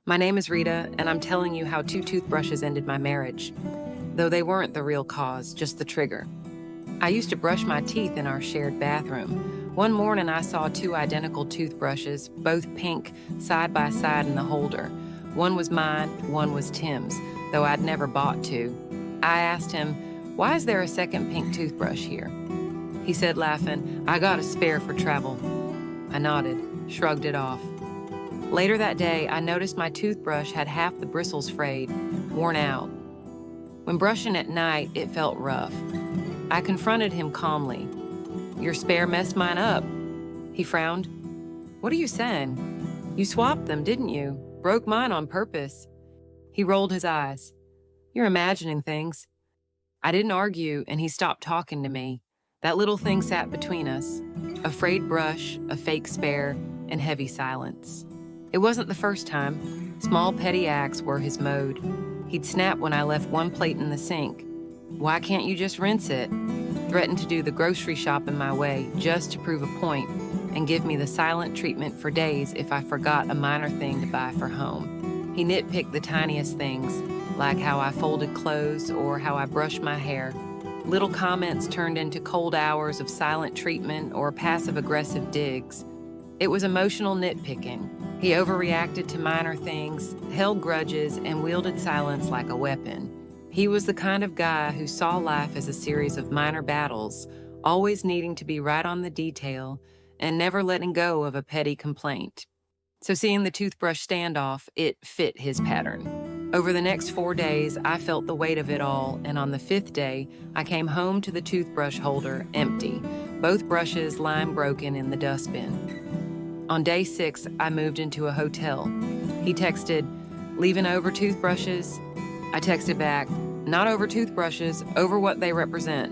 My name is Rita, and I'm telling you how two toothbrushes ended my marriage. Though they weren't the real cause, just the trigger. I used to brush my teeth in our shared bathroom. One morning, I saw two identical toothbrushes, both pink, side by side in the holder. One was mine, one was Tim's, though I'd never bought two. I asked him, "Why is there a second pink toothbrush here?" He said, laughing, "I got a spare for travel." I nodded, shrugged it off. Later that day, I noticed my toothbrush had half the bristles frayed, worn out. When brushing at night, it felt rough. I confronted him calmly. "Your spare messed mine up." He frowned. "What are you saying? You swapped them, didn't you? Broke mine on purpose." He rolled his eyes. "You're imagining things." I didn't argue, and he stopped talking to me. That little thing sat between us. A frayed brush, a fake spare, and heavy silence. It wasn't the first time. Small petty acts were his mode. He'd snap when I left one plate in the sink. "Why can't you just rinse it?" Threatened to do the grocery shopping my way just to prove a point and give me the silent treatment for days if I forgot a minor thing to buy for home. He nitpicked the tiniest things, like how I folded clothes or how I brushed my hair. Little comments turned into cold hours of silent treatment or passive-aggressive digs. It was emotional nitpicking. He overreacted to minor things, held grudges, and wielded silence like a weapon. He was the kind of guy who saw life as a series of minor battles, always needing to be right on the detail and never letting go of a petty complaint. So seeing the toothbrush standoff, it fit his pattern. Over the next 4 days, I felt the weight of it all, and on the 5th day, I came home to the toothbrush holder empty, both brushes lying broken in the dustbin. On day 6, I moved into a hotel. He texted, "Leaving over toothbrushes?" I texted back, "Not over toothbrushes, over what they represent."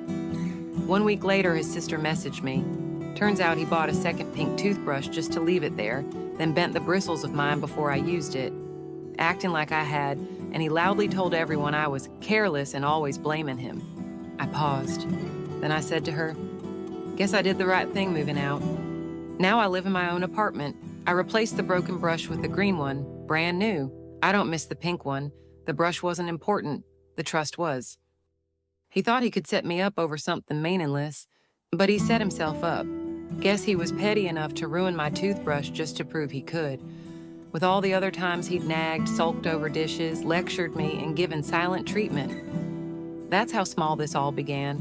1 week later, his sister messaged me. Turns out he bought a second pink toothbrush just to leave it there, then bent the bristles of mine before I used it. Acting like I had, and he loudly told everyone I was careless and always blaming him. I paused. Then I said to her, "Guess I did the right thing moving out." Now I live in my own apartment. I replaced the broken brush with a green one, brand new. I don't miss the pink one. The brush wasn't important. The trust was. He thought he could set me up over something meaningless, but he set himself up. Guess he was petty enough to ruin my toothbrush just to prove he could. With all the other times he'd nagged, sulked over dishes, lectured me, and given silent treatment. That's how small this all began,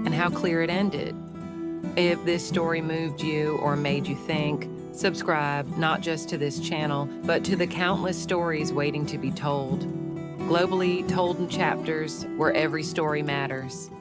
and how clear it ended. If this story moved you or made you think, subscribe not just to this channel, but to the countless stories waiting to be told. Globally told in chapters where every story matters.